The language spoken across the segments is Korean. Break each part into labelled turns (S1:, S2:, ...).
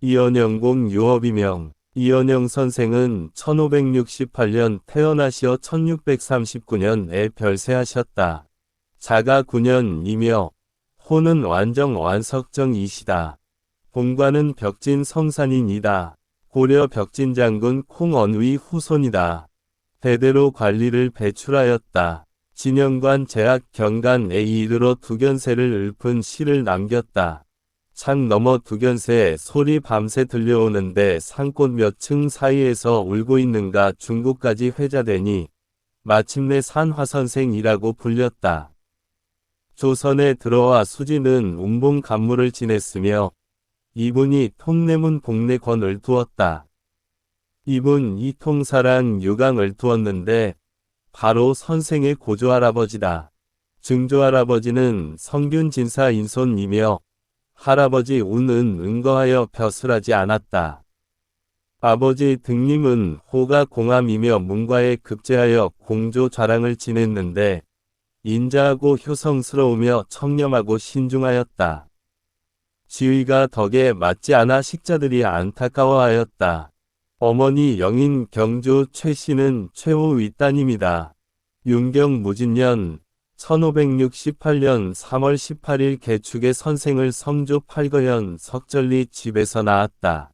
S1: 이연영공 유업이명. 이연영 선생은 1568년 태어나시어 1639년에 별세하셨다. 자가 9년이며 호는 완정 완석정이시다. 본관은 벽진 성산인이다. 고려 벽진장군 콩언위 후손이다. 대대로 관리를 배출하였다. 진영관 제학 경간에 이르러 두견세를 읊은 시를 남겼다. 창 너머 두견세 소리 밤새 들려오는데 산꽃 몇 층 사이에서 울고 있는가 중국까지 회자되니 마침내 산화선생이라고 불렸다. 조선에 들어와 수지는 운봉 간무를 지냈으며 이분이 통내문 복내권을 두었다. 이분 이 통사랑 유강을 두었는데 바로 선생의 고조할아버지다. 증조할아버지는 성균 진사 인손이며 할아버지 운은 은거하여 벼슬하지 않았다. 아버지 등림은 호가 공함이며 문과에 급제하여 공조 좌랑을 지냈는데 인자하고 효성스러우며 청렴하고 신중하였다. 지위가 덕에 맞지 않아 식자들이 안타까워하였다. 어머니 영인 경주 최씨는 최호 윗따님이다. 윤경 무진년 1568년 3월 18일 개축의 선생을 성조 8거현 석절리 집에서 낳았다.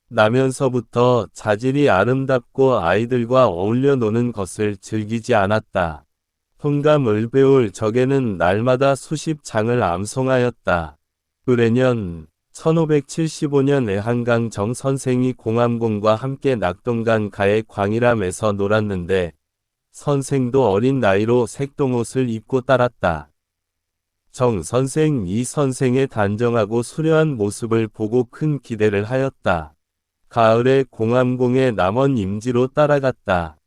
S1: 나면서부터 자질이 아름답고 아이들과 어울려 노는 것을 즐기지 않았다. 통감을 배울 적에는 날마다 수십 장을 암송하였다. 의래년 1575년에 한강 정 선생이 공암공과 함께 낙동강 가의 광일암에서 놀았는데 선생도 어린 나이로 색동옷을 입고 따랐다. 정 선생 이 선생의 단정하고 수려한 모습을 보고 큰 기대를 하였다. 가을에 공암공의 남원 임지로 따라갔다.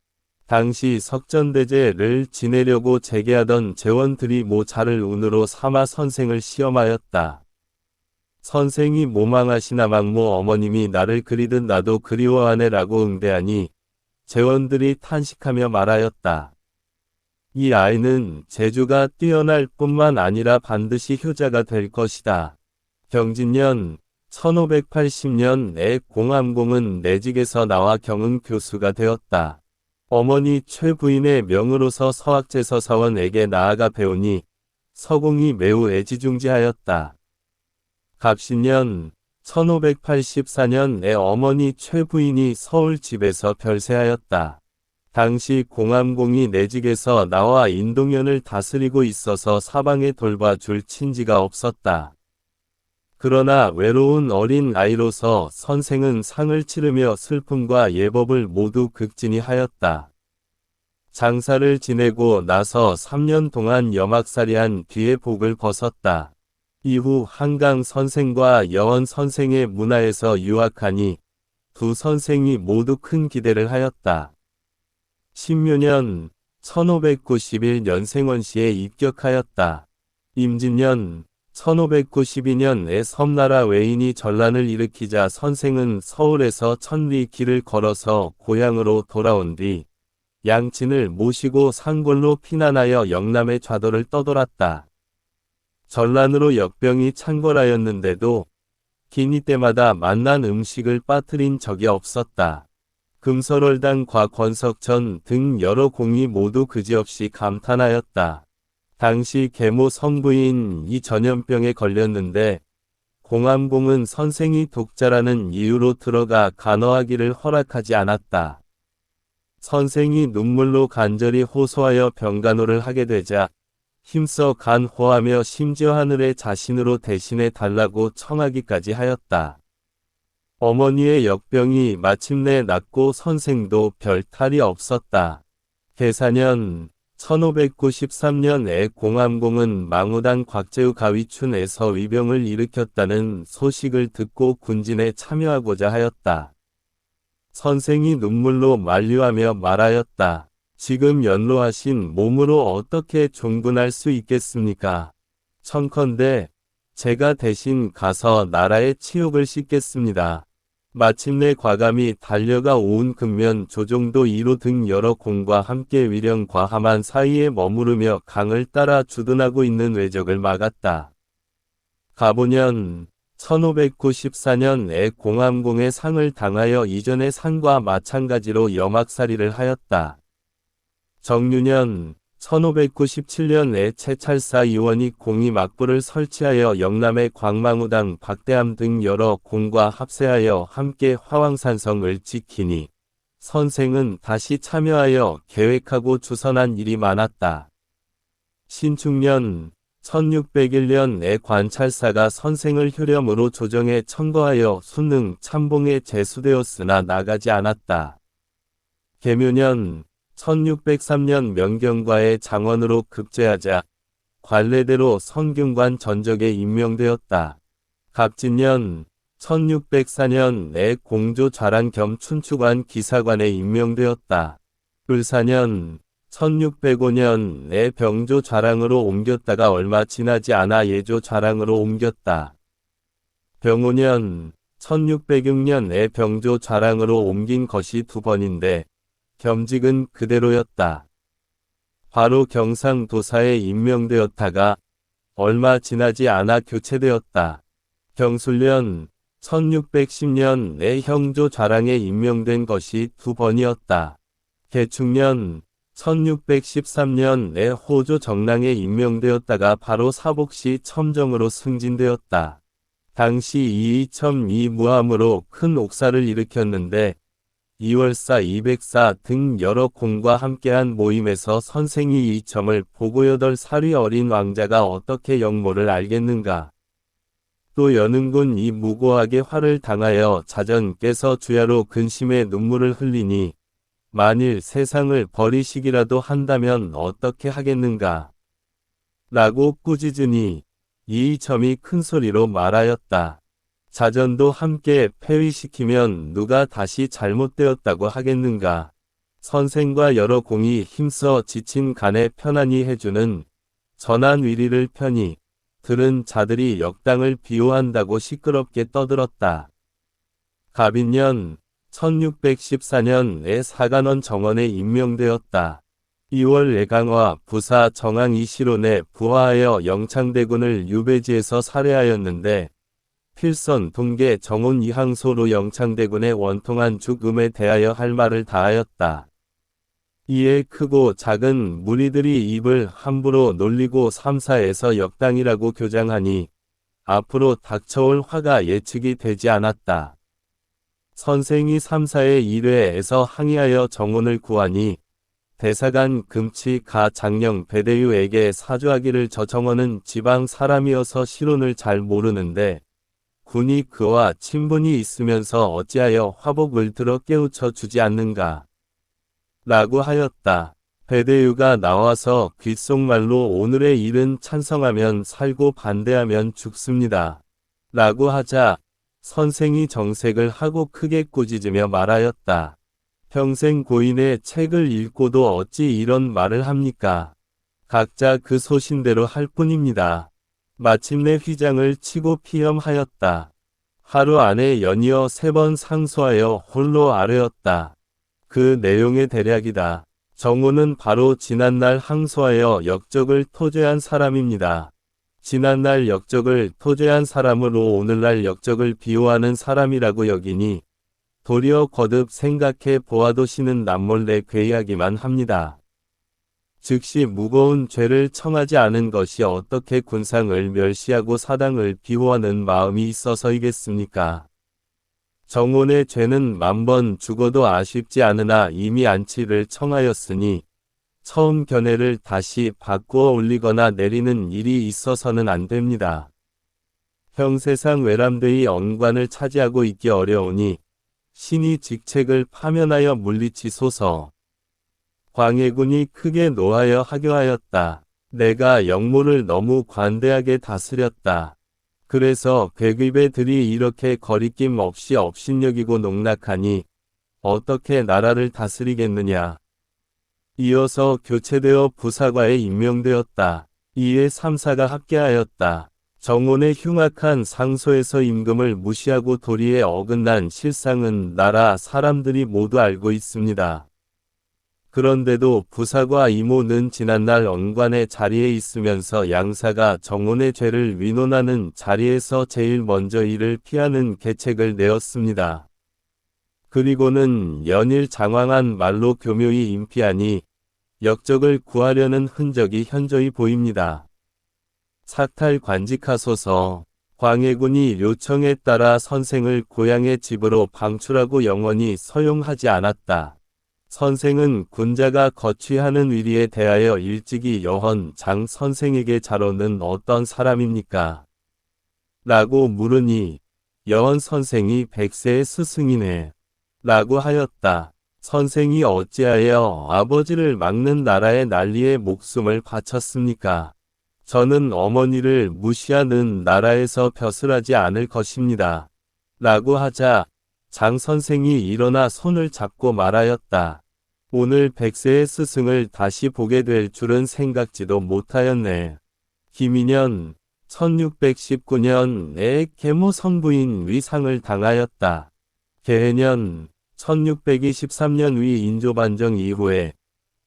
S1: 당시 석전대제를 지내려고 재개하던 제원들이 모자를 운으로 삼아 선생을 시험하였다. 선생이 모망하시나 막모 어머님이 나를 그리듯 나도 그리워하네라고 응대하니 제원들이 탄식하며 말하였다. 이 아이는 재주가 뛰어날 뿐만 아니라 반드시 효자가 될 것이다. 경진년 1580년에 공암공은 내직에서 나와 경응 교수가 되었다. 어머니 최 부인의 명으로서 서학제서 사원에게 나아가 배우니 서공이 매우 애지중지하였다. 갑신년 1584년에 어머니 최 부인이 서울 집에서 별세하였다. 당시 공암공이 내직에서 나와 인동현을 다스리고 있어서 사방에 돌봐줄 친지가 없었다. 그러나 외로운 어린 아이로서 선생은 상을 치르며 슬픔과 예법을 모두 극진히 하였다. 장사를 지내고 나서 3년 동안 염악살이한 뒤에 복을 벗었다. 이후 한강 선생과 여원 선생의 문화에서 유학하니 두 선생이 모두 큰 기대를 하였다. 신묘년 1591년생원시에 입격하였다. 임진년 1592년에 섬나라 외인이 전란을 일으키자 선생은 서울에서 천리 길을 걸어서 고향으로 돌아온 뒤 양친을 모시고 상골로 피난하여 영남의 좌도를 떠돌았다. 전란으로 역병이 창궐하였는데도 기니 때마다 만난 음식을 빠뜨린 적이 없었다. 금설월당과 권석천 등 여러 공이 모두 그지없이 감탄하였다. 당시 계모 성부인 이 전염병에 걸렸는데 공암공은 선생이 독자라는 이유로 들어가 간호하기를 허락하지 않았다. 선생이 눈물로 간절히 호소하여 병간호를 하게 되자 힘써 간호하며 심지어 하늘의 자신으로 대신해 달라고 청하기까지 하였다. 어머니의 역병이 마침내 낫고 선생도 별 탈이 없었다. 계사년 1593년에 공암공은 망우당 곽재우 가위춘에서 위병을 일으켰다는 소식을 듣고 군진에 참여하고자 하였다. 선생이 눈물로 만류하며 말하였다. 지금 연로하신 몸으로 어떻게 종군할 수 있겠습니까? 청컨대 제가 대신 가서 나라의 치욕을 씻겠습니다. 마침내 과감히 달려가 온 근면 조종도 2로 등 여러 공과 함께 위령과 함안 사이에 머무르며 강을 따라 주둔하고 있는 왜적을 막았다. 가보년 1594년에 공암공의 상을 당하여 이전의 상과 마찬가지로 염악살이를 하였다. 정유년 1597년에 채찰사 이원이 공이 막부를 설치하여 영남의 광망우당 박대암 등 여러 공과 합세하여 함께 화왕산성을 지키니 선생은 다시 참여하여 계획하고 주선한 일이 많았다. 신축년 1601년에 관찰사가 선생을 효렴으로 조정에 청거하여 순능 참봉에 제수되었으나 나가지 않았다. 계묘년 1603년 명경과의 장원으로 급제하자 관례대로 성균관 전적에 임명되었다. 갑진년 1604년에 공조 좌랑 겸 춘추관 기사관에 임명되었다. 을사년 1605년에 병조 좌랑으로 옮겼다가 얼마 지나지 않아 예조 좌랑으로 옮겼다. 병오년 1606년에 병조 좌랑으로 옮긴 것이 2번인데 겸직은 그대로였다. 바로 경상도사에 임명되었다가 얼마 지나지 않아 교체되었다. 경술년 1610년에 형조 좌랑에 임명된 것이 2번이었다. 개축년 1613년에 호조 정랑에 임명되었다가 바로 사복시 첨정으로 승진되었다. 당시 이이첨이 무함으로 큰 옥사를 일으켰는데 이월사, 이백사 등 여러 공과 함께한 모임에서 선생이 이 점을 보고 8살이 어린 왕자가 어떻게 역모를 알겠는가. 또 연흥군 이 무고하게 화를 당하여 자전 깨서 주야로 근심의 눈물을 흘리니 만일 세상을 버리시기라도 한다면 어떻게 하겠는가. 라고 꾸짖으니 이 점이 큰 소리로 말하였다. 자전도 함께 폐위시키면 누가 다시 잘못되었다고 하겠는가. 선생과 여러 공이 힘써 지친 간에 편안히 해주는 전한 위리를 편히 들은 자들이 역당을 비호한다고 시끄럽게 떠들었다. 갑인년 1614년에 사간원 정원에 임명되었다. 2월 예강화 부사 정왕 이시론에 부하하여 영창대군을 유배지에서 살해하였는데 필선 동계 정온 이항소로 영창대군의 원통한 죽음에 대하여 할 말을 다하였다. 이에 크고 작은 무리들이 입을 함부로 놀리고 삼사에서 역당이라고 교장하니 앞으로 닥쳐올 화가 예측이 되지 않았다. 선생이 삼사의 1회에서 항의하여 정온을 구하니 대사관 금치 가 장령 배대유에게 사주하기를 저 정원은 지방 사람이어서 실론을 잘 모르는데 군이 그와 친분이 있으면서 어찌하여 화복을 들어 깨우쳐 주지 않는가. 라고 하였다. 배대유가 나와서 귓속말로 오늘의 일은 찬성하면 살고 반대하면 죽습니다. 라고 하자 선생이 정색을 하고 크게 꾸짖으며 말하였다. 평생 고인의 책을 읽고도 어찌 이런 말을 합니까? 각자 그 소신대로 할 뿐입니다. 마침내 휘장을 치고 피염하였다. 하루 안에 연이어 3번 상소하여 홀로 아뢰었다. 그 내용의 대략이다. 정호는 바로 지난날 항소하여 역적을 토죄한 사람입니다. 지난날 역적을 토죄한 사람으로 오늘날 역적을 비호하는 사람이라고 여기니 도리어 거듭 생각해 보아도 신은 남몰래 괴이하기만 합니다. 즉시 무거운 죄를 청하지 않은 것이 어떻게 군상을 멸시하고 사당을 비호하는 마음이 있어서이겠습니까? 정온의 죄는 10,000번 죽어도 아쉽지 않으나 이미 안치를 청하였으니 처음 견해를 다시 바꾸어 올리거나 내리는 일이 있어서는 안 됩니다. 형세상 외람되이 언관을 차지하고 있기 어려우니 신이 직책을 파면하여 물리치소서. 광해군이 크게 노하여 하교하였다. 내가 역모를 너무 관대하게 다스렸다. 그래서 괴귀배들이 이렇게 거리낌 없이 업신여기고 농락하니 어떻게 나라를 다스리겠느냐. 이어서 교체되어 부사과에 임명되었다. 이에 삼사가 합계하였다. 정온의 흉악한 상소에서 임금을 무시하고 도리에 어긋난 실상은 나라 사람들이 모두 알고 있습니다. 그런데도 부사과 이모는 지난날 언관의 자리에 있으면서 양사가 정혼의 죄를 위논하는 자리에서 제일 먼저 이를 피하는 계책을 내었습니다. 그리고는 연일 장황한 말로 교묘히 인피하니 역적을 구하려는 흔적이 현저히 보입니다. 사탈 관직하소서. 광해군이 요청에 따라 선생을 고향의 집으로 방출하고 영원히 서용하지 않았다. 선생은 군자가 거취하는 위리에 대하여 일찍이 여헌 장 선생에게 자로는 어떤 사람입니까? 라고 물으니 여헌 선생이 백세의 스승이네. 라고 하였다. 선생이 어찌하여 아버지를 막는 나라의 난리에 목숨을 바쳤습니까? 저는 어머니를 무시하는 나라에서 벼슬하지 않을 것입니다. 라고 하자 장 선생이 일어나 손을 잡고 말하였다. 오늘 백세의 스승을 다시 보게 될 줄은 생각지도 못하였네. 김인현 1619년에 계모 성부인 위상을 당하였다. 계해년 1623년 위 인조반정 이후에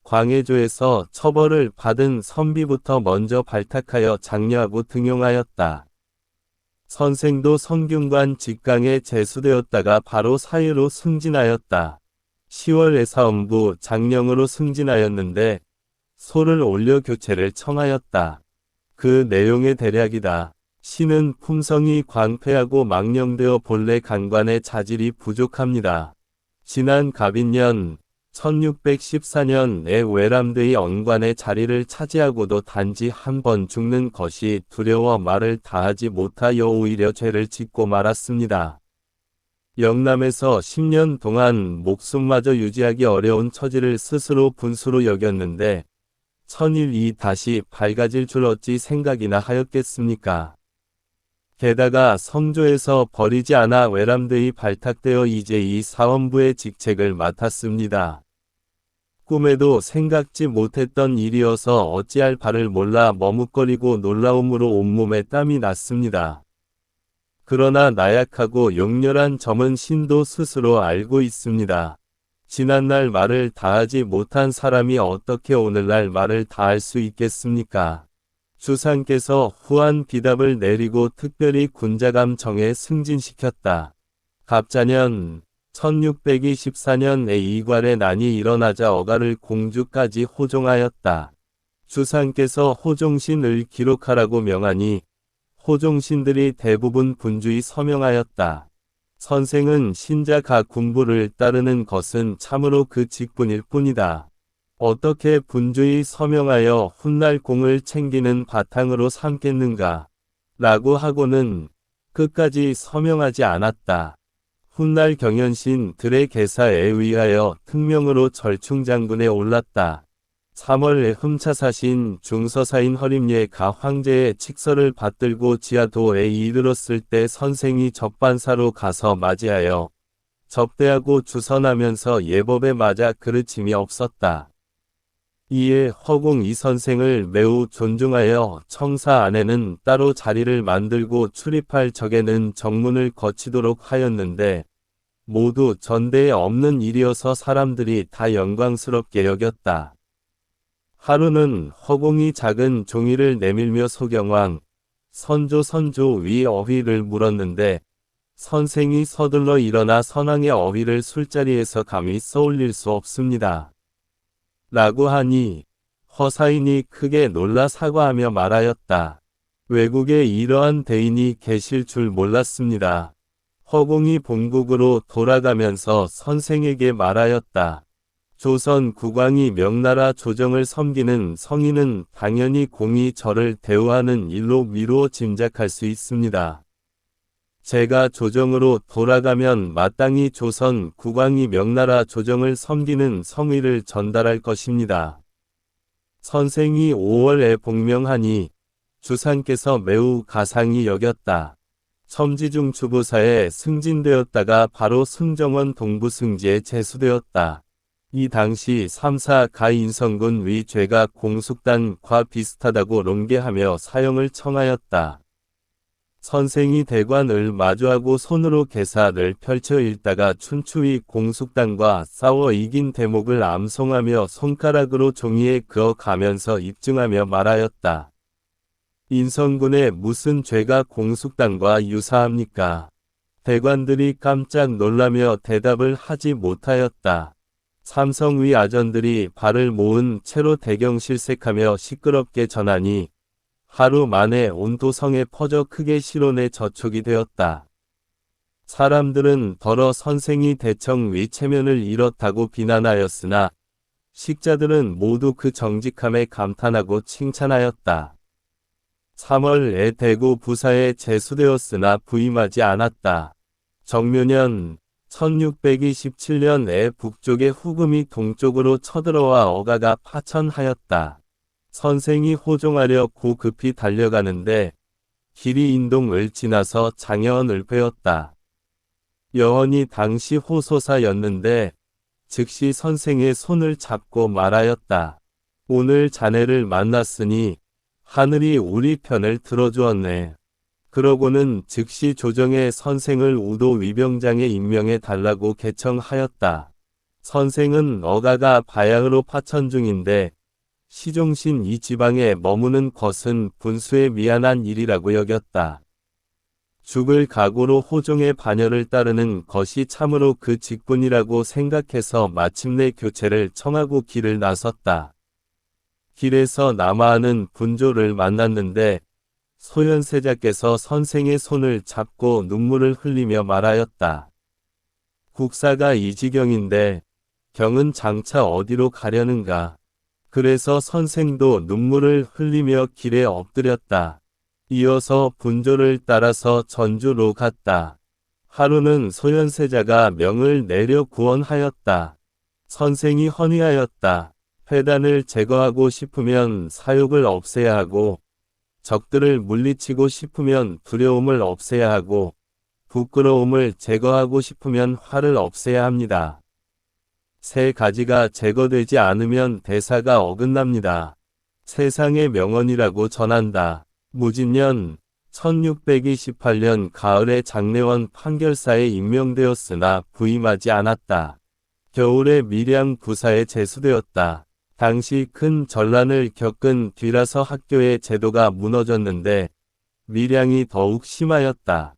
S1: 광해조에서 처벌을 받은 선비부터 먼저 발탁하여 장려하고 등용하였다. 선생도 성균관 직강에 제수되었다가 바로 사유로 승진하였다. 10월 애사엄부 장령으로 승진하였는데 소를 올려 교체를 청하였다. 그 내용의 대략이다. 시는 품성이 광패하고 망령되어 본래 간관의 자질이 부족합니다. 지난 갑인년 1614년에 외람되이 언관의 자리를 차지하고도 단지 한 번 죽는 것이 두려워 말을 다하지 못하여 오히려 죄를 짓고 말았습니다. 영남에서 10년 동안 목숨마저 유지하기 어려운 처지를 스스로 분수로 여겼는데 천일이 다시 밝아질 줄 어찌 생각이나 하였겠습니까? 게다가 성조에서 버리지 않아 외람되이 발탁되어 이제 이 사원부의 직책을 맡았습니다. 꿈에도 생각지 못했던 일이어서 어찌할 바를 몰라 머뭇거리고 놀라움으로 온몸에 땀이 났습니다. 그러나 나약하고 용렬한 점은 신도 스스로 알고 있습니다. 지난날 말을 다하지 못한 사람이 어떻게 오늘날 말을 다할 수 있겠습니까? 주상께서 후한 비답을 내리고 특별히 군자감 정에 승진시켰다. 갑자년 1624년에 이괄의 난이 일어나자 어가를 공주까지 호종하였다. 주상께서 호종신을 기록하라고 명하니 호종신들이 대부분 분주히 서명하였다. 선생은 신자가 군부를 따르는 것은 참으로 그 직분일 뿐이다. 어떻게 분주히 서명하여 훗날 공을 챙기는 바탕으로 삼겠는가? 라고 하고는 끝까지 서명하지 않았다. 훗날 경연신들의 계사에 의하여 특명으로 절충장군에 올랐다. 3월에 흠차사신 중서사인 허림예가 황제의 칙서를 받들고 지하도에 이르렀을 때 선생이 적반사로 가서 맞이하여 접대하고 주선하면서 예법에 맞아 그르침이 없었다. 이에 허공 이 선생을 매우 존중하여 청사 안에는 따로 자리를 만들고 출입할 적에는 정문을 거치도록 하였는데 모두 전대에 없는 일이어서 사람들이 다 영광스럽게 여겼다. 하루는 허공이 작은 종이를 내밀며 소경왕, 선조 위 어휘를 물었는데 선생이 서둘러 일어나 선왕의 어휘를 술자리에서 감히 써올릴 수 없습니다. 라고 하니 허사인이 크게 놀라 사과하며 말하였다. 외국에 이러한 대인이 계실 줄 몰랐습니다. 허공이 본국으로 돌아가면서 선생에게 말하였다. 조선 국왕이 명나라 조정을 섬기는 성인은 당연히 공이 저를 대우하는 일로 미루어 짐작할 수 있습니다. 제가 조정으로 돌아가면 마땅히 조선 국왕이 명나라 조정을 섬기는 성의를 전달할 것입니다. 선생이 5월에 복명하니 주상께서 매우 가상히 여겼다. 첨지중 주부사에 승진되었다가 바로 승정원 동부승지에 제수되었다. 이 당시 3사 가인성군 위 죄가 공숙단과 비슷하다고 론계하며 사형을 청하였다. 선생이 대관을 마주하고 손으로 개사를 펼쳐 읽다가 춘추위 공숙당과 싸워 이긴 대목을 암송하며 손가락으로 종이에 그어가면서 입증하며 말하였다. 인성군의 무슨 죄가 공숙당과 유사합니까? 대관들이 깜짝 놀라며 대답을 하지 못하였다. 삼성위 아전들이 발을 모은 채로 대경실색하며 시끄럽게 전하니 하루 만에 온 도성에 퍼져 크게 실온에 저촉이 되었다. 사람들은 더러 선생이 대청 위체면을 이렇다고 비난하였으나 식자들은 모두 그 정직함에 감탄하고 칭찬하였다. 3월에 대구 부사에 제수되었으나 부임하지 않았다. 정묘년 1627년에 북쪽의 후금이 동쪽으로 쳐들어와 어가가 파천하였다. 선생이 호종하려 고급히 달려가는데 길이 인동을 지나서 장여원을 베었다. 여원이 당시 호소사였는데 즉시 선생의 손을 잡고 말하였다. 오늘 자네를 만났으니 하늘이 우리 편을 들어주었네. 그러고는 즉시 조정에 선생을 우도 위병장에 임명해 달라고 개청하였다. 선생은 어가가 바양으로 파천 중인데 시종신 이 지방에 머무는 것은 분수에 미안한 일이라고 여겼다. 죽을 각오로 호종의 반열을 따르는 것이 참으로 그 직분이라고 생각해서 마침내 교체를 청하고 길을 나섰다. 길에서 남아하는 분조를 만났는데 소현세자께서 선생의 손을 잡고 눈물을 흘리며 말하였다. 국사가 이 지경인데 경은 장차 어디로 가려는가. 그래서 선생도 눈물을 흘리며 길에 엎드렸다. 이어서 분조를 따라서 전주로 갔다. 하루는 소현세자가 명을 내려 구원하였다. 선생이 헌의하였다. 회단을 제거하고 싶으면 사욕을 없애야 하고 적들을 물리치고 싶으면 두려움을 없애야 하고 부끄러움을 제거하고 싶으면 화를 없애야 합니다. 세 가지가 제거되지 않으면 대사가 어긋납니다. 세상의 명언이라고 전한다. 무진년 1628년 가을에 장례원 판결사에 임명되었으나 부임하지 않았다. 겨울에 밀양 부사에 제수되었다. 당시 큰 전란을 겪은 뒤라서 학교의 제도가 무너졌는데 밀양이 더욱 심하였다.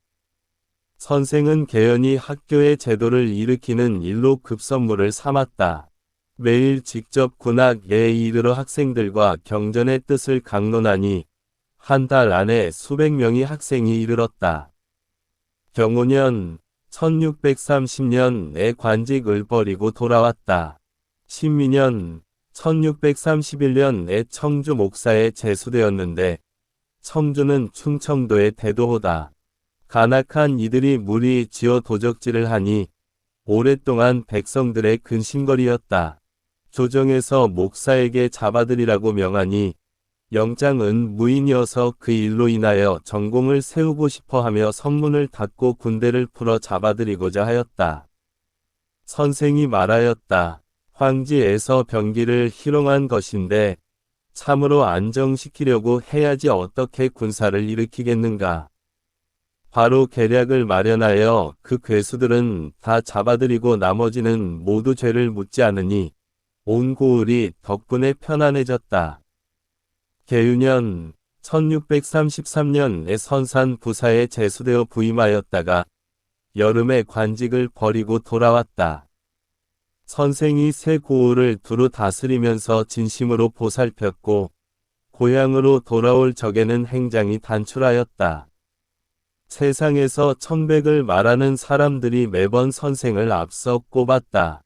S1: 선생은 개연히 학교의 제도를 일으키는 일로 급선무를 삼았다. 매일 직접 군악에 이르러 학생들과 경전의 뜻을 강론하니 한 달 안에 수백 명의 학생이 이르렀다. 경오년 1630년에 관직을 버리고 돌아왔다. 신미년 1631년에 청주 목사에 제수되었는데 청주는 충청도의 대도호다. 간악한 이들이 무리 지어 도적질을 하니 오랫동안 백성들의 근심거리였다. 조정에서 목사에게 잡아들이라고 명하니 영장은 무인이어서 그 일로 인하여 전공을 세우고 싶어하며 성문을 닫고 군대를 풀어 잡아들이고자 하였다. 선생이 말하였다. 황지에서 병기를 희롱한 것인데 참으로 안정시키려고 해야지 어떻게 군사를 일으키겠는가. 바로 계략을 마련하여 그 괴수들은 다 잡아들이고 나머지는 모두 죄를 묻지 않으니 온 고을이 덕분에 편안해졌다. 계유년 1633년에 선산 부사에 제수되어 부임하였다가 여름에 관직을 버리고 돌아왔다. 선생이 새 고을을 두루 다스리면서 진심으로 보살폈고 고향으로 돌아올 적에는 행장이 단출하였다. 세상에서 청백을 말하는 사람들이 매번 선생을 앞서 꼽았다.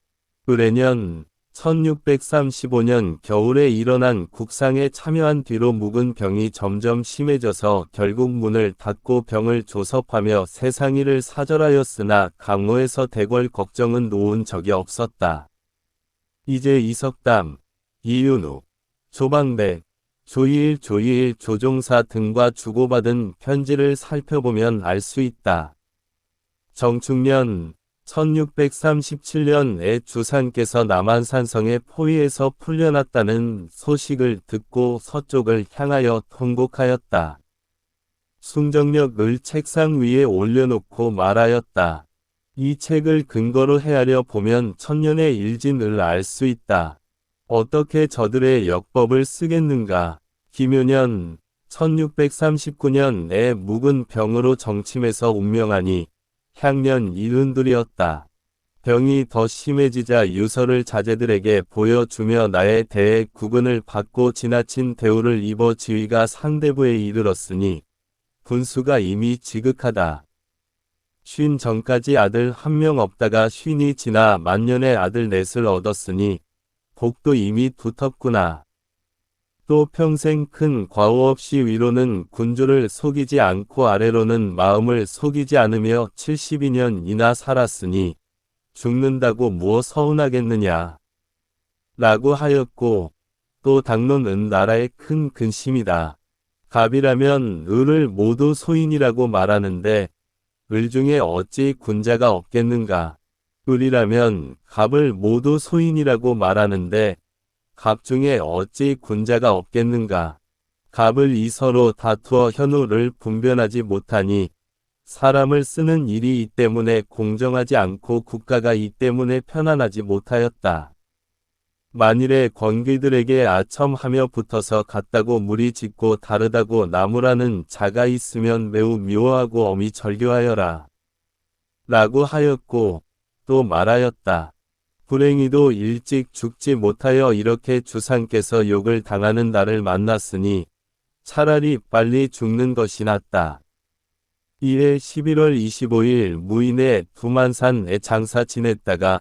S1: 의뢰년 1635년 겨울에 일어난 국상에 참여한 뒤로 묵은 병이 점점 심해져서 결국 문을 닫고 병을 조섭하며 세상일을 사절하였으나 강로에서 대궐 걱정은 놓은 적이 없었다. 이제 이석담, 이윤우, 조방백, 조이일, 조종사 등과 주고받은 편지를 살펴보면 알 수 있다. 정충년 1637년에 주상께서 남한산성의 포위에서 풀려났다는 소식을 듣고 서쪽을 향하여 통곡하였다. 숭정력을 책상 위에 올려놓고 말하였다. 이 책을 근거로 헤아려 보면 천년의 일진을 알 수 있다. 어떻게 저들의 역법을 쓰겠는가. 김효년 1639년에 묵은 병으로 정침해서 운명하니 향년 70둘이었다. 병이 더 심해지자 유서를 자제들에게 보여주며 나에 대해 구근을 받고 지나친 대우를 입어 지위가 상대부에 이르렀으니 군수가 이미 지극하다. 쉰 전까지 아들 한 명 없다가 쉰이 지나 만년의 아들 넷을 얻었으니 복도 이미 두텁구나. 또 평생 큰 과오 없이 위로는 군주를 속이지 않고 아래로는 마음을 속이지 않으며 72년이나 살았으니 죽는다고 무엇 서운하겠느냐. 라고 하였고 또 당론은 나라의 큰 근심이다. 갑이라면 을을 모두 소인이라고 말하는데 을 중에 어찌 군자가 없겠는가. 을이라면 갑을 모두 소인이라고 말하는데 갑 중에 어찌 군자가 없겠는가. 갑을 이 서로 다투어 현우를 분변하지 못하니 사람을 쓰는 일이 이 때문에 공정하지 않고 국가가 이 때문에 편안하지 못하였다. 만일에 권귀들에게 아첨하며 붙어서 같다고 무리짓고 다르다고 나무라는 자가 있으면 매우 미워하고 엄히 절교하여라. 라고 하였고 또 말하였다. 불행히도 일찍 죽지 못하여 이렇게 주상께서 욕을 당하는 날을 만났으니 차라리 빨리 죽는 것이 낫다. 이에 11월 25일 무인의 두만산에 장사 지냈다가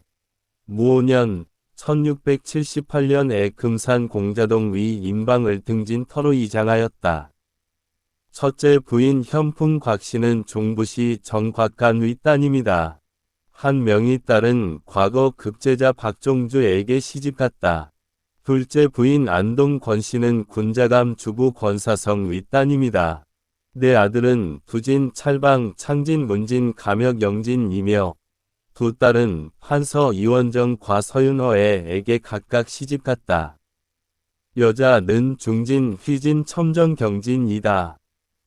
S1: 무오년 1678년에 금산 공자동 위 임방을 등진 터로 이장하였다. 첫째 부인 현풍 곽씨는 종부시 정곽간 위 따님이다. 한 명의 딸은 과거 급제자 박종주에게 시집갔다. 둘째 부인 안동 권씨는 군자감 주부 권사성 위 따님이다. 네 아들은 부진 찰방 창진 문진 감혁 영진이며 두 딸은 판서 이원정 과서윤허에게 각각 시집갔다. 여자는 중진 휘진 첨정 경진이다.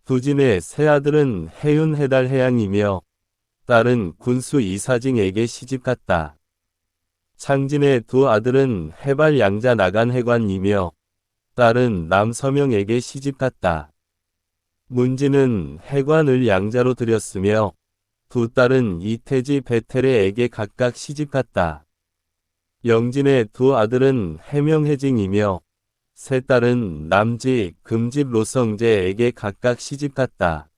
S1: 부진의 세 아들은 해윤 해달 해양이며 딸은 군수 이사징에게 시집갔다. 창진의 두 아들은 해발 양자 나간 해관이며 딸은 남서명에게 시집갔다. 문진은 해관을 양자로 들였으며 두 딸은 이태지 베테레에게 각각 시집갔다. 영진의 두 아들은 해명해징이며 세 딸은 남지 금집 로성제에게 각각 시집갔다.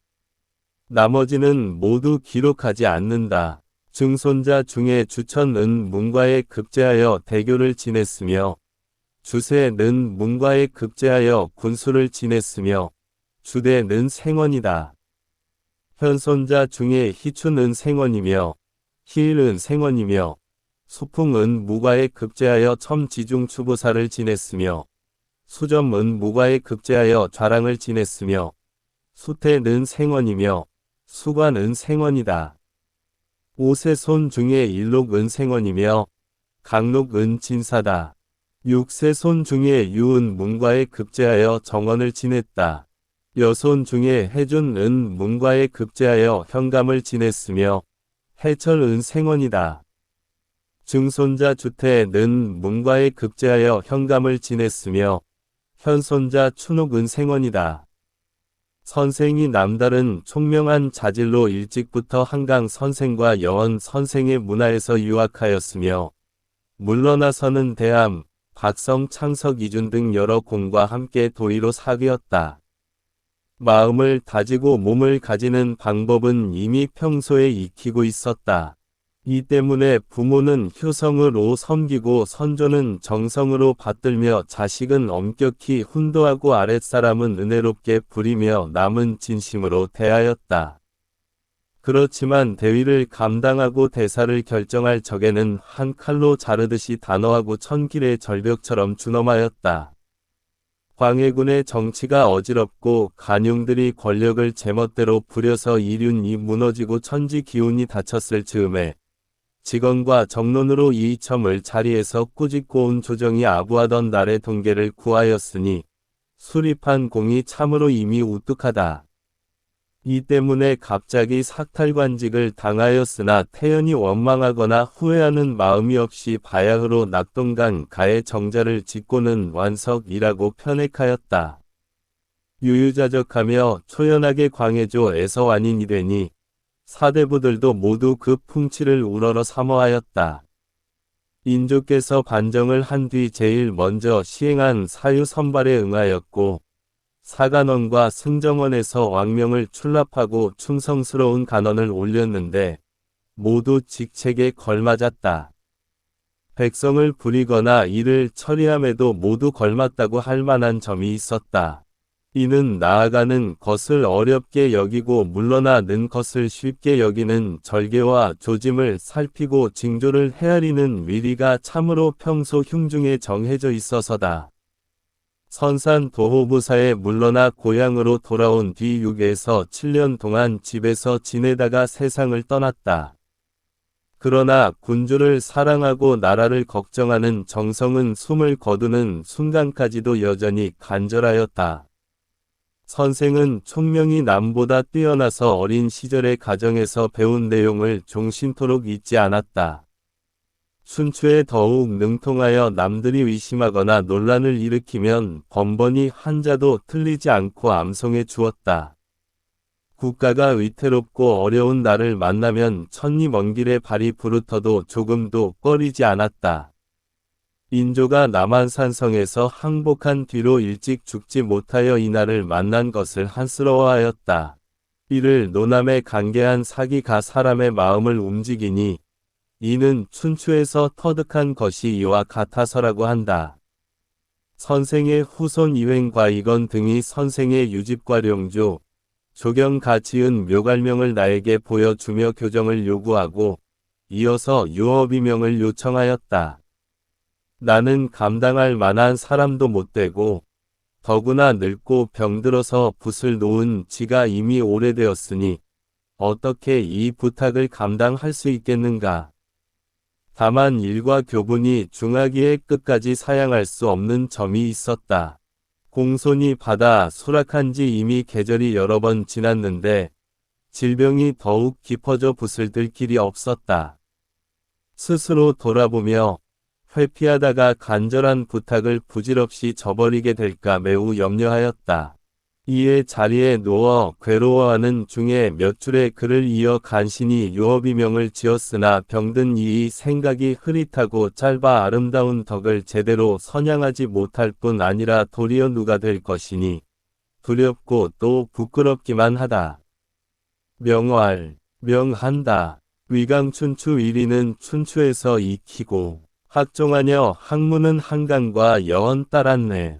S1: 나머지는 모두 기록하지 않는다. 증손자 중에 주천은 문과에 급제하여 대교를 지냈으며 주세는 문과에 급제하여 군수를 지냈으며 주대는 생원이다. 현손자 중에 희춘은 생원이며 희일은 생원이며 수풍은 무과에 급제하여 첨지중 추부사를 지냈으며 수점은 무과에 급제하여 좌랑을 지냈으며 수태는 생원이며 수관은 생원이다. 오세손 중에 일록은 생원이며 강록은 진사다. 육세손 중에 유은 문과에 급제하여 정원을 지냈다. 여손 중에 해준은 문과에 급제하여 현감을 지냈으며 해철은 생원이다. 증손자 주태는 문과에 급제하여 현감을 지냈으며 현손자 추녹은 생원이다. 선생이 남다른 총명한 자질로 일찍부터 한강 선생과 여원 선생의 문화에서 유학하였으며 물러나서는 대암, 박성, 창석, 이준 등 여러 공과 함께 도의로 사귀었다. 마음을 다지고 몸을 가지는 방법은 이미 평소에 익히고 있었다. 이 때문에 부모는 효성으로 섬기고 선조는 정성으로 받들며 자식은 엄격히 훈도하고 아랫사람은 은혜롭게 부리며 남은 진심으로 대하였다. 그렇지만 대위를 감당하고 대사를 결정할 적에는 한 칼로 자르듯이 단호하고 천길의 절벽처럼 준엄하였다. 광해군의 정치가 어지럽고 간용들이 권력을 제멋대로 부려서 이륜이 무너지고 천지 기운이 닫혔을 즈음에 직언과 정론으로 이이첨을 자리에서 꾸짖고 온 조정이 아부하던 날의 동계를 구하였으니 수립한 공이 참으로 이미 우뚝하다. 이 때문에 갑자기 삭탈관직을 당하였으나 태연히 원망하거나 후회하는 마음이 없이 바야흐로 낙동강 가에 정자를 짓고는 완석이라고 편액하였다. 유유자적하며 초연하게 광해조에서 완인이 되니 사대부들도 모두 그 풍치를 우러러 사모하였다. 인조께서 반정을 한 뒤 제일 먼저 시행한 사유선발에 응하였고 사간원과 승정원에서 왕명을 출납하고 충성스러운 간언을 올렸는데 모두 직책에 걸맞았다. 백성을 부리거나 이를 처리함에도 모두 걸맞다고 할 만한 점이 있었다. 이는 나아가는 것을 어렵게 여기고 물러나는 것을 쉽게 여기는 절개와 조짐을 살피고 징조를 헤아리는 위리가 참으로 평소 흉중에 정해져 있어서다. 선산 도호부사에 물러나 고향으로 돌아온 뒤 6에서 7년 동안 집에서 지내다가 세상을 떠났다. 그러나 군주를 사랑하고 나라를 걱정하는 정성은 숨을 거두는 순간까지도 여전히 간절하였다. 선생은 총명이 남보다 뛰어나서 어린 시절의 가정에서 배운 내용을 종신토록 잊지 않았다. 춘추에 더욱 능통하여 남들이 의심하거나 논란을 일으키면 번번이 한자도 틀리지 않고 암송해 주었다. 국가가 위태롭고 어려운 나를 만나면 천리 먼 길에 발이 부르터도 조금도 꺼리지 않았다. 인조가 남한산성에서 항복한 뒤로 일찍 죽지 못하여 이날을 만난 것을 한스러워하였다. 이를 노남에 관계한 사기가 사람의 마음을 움직이니 이는 춘추에서 터득한 것이 이와 같아서라고 한다. 선생의 후손 이횡과이건 등이 선생의 유집과룡조, 조경가 지은 묘갈명을 나에게 보여주며 교정을 요구하고 이어서 유어비명을 요청하였다. 나는 감당할 만한 사람도 못되고 더구나 늙고 병들어서 붓을 놓은 지가 이미 오래되었으니 어떻게 이 부탁을 감당할 수 있겠는가. 다만 일과 교분이 중하기에 끝까지 사양할 수 없는 점이 있었다. 공손히 받아 수락한 지 이미 계절이 여러 번 지났는데 질병이 더욱 깊어져 붓을 들 길이 없었다. 스스로 돌아보며 회피하다가 간절한 부탁을 부질없이 저버리게 될까 매우 염려하였다. 이에 자리에 누워 괴로워하는 중에 몇 줄의 글을 이어 간신히 유어비명을 지었으나 병든 이 생각이 흐릿하고 짧아 아름다운 덕을 제대로 선양하지 못할 뿐 아니라 도리어 누가 될 것이니 두렵고 또 부끄럽기만 하다. 명활, 명한다. 위강춘추 1위는 춘추에서 익히고 학종하녀 학문은 한강과 여언 따랐네.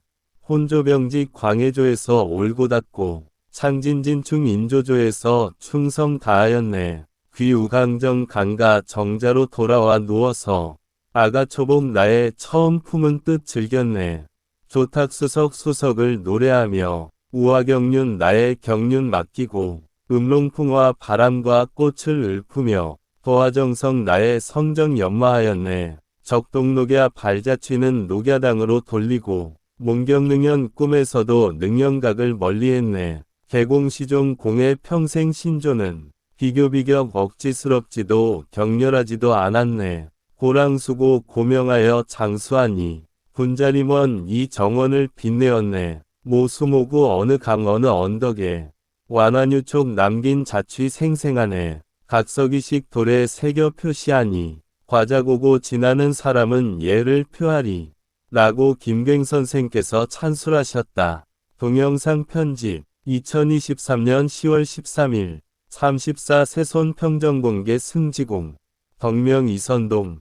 S1: 혼조병직 광해조에서 올고 닫고 창진진충 인조조에서 충성 다하였네. 귀우강정 강가 정자로 돌아와 누워서 아가초복 나의 처음 품은 뜻 즐겼네. 조탁수석 수석을 노래하며 우화경륜 나의 경륜 맡기고 음롱풍화 바람과 꽃을 읊으며 도화정성 나의 성정 연마하였네. 적동녹야 발자취는 녹야당으로 돌리고 몽경능연 꿈에서도 능연각을 멀리했네. 개공시종 공의 평생 신조는 비교비격 억지스럽지도 격렬하지도 않았네. 고랑수고 고명하여 장수하니 분자리 먼 이 정원을 빛내었네. 모수모구 어느 강 어느 언덕에 완화유촉 남긴 자취 생생하네. 각석이식 돌에 새겨 표시하니 과자고고 지나는 사람은 예를 표하리. 라고 김갱 선생께서 찬술하셨다. 동영상 편집 2023년 10월 13일 34 세손 평정공개 승지공 덕명 이선동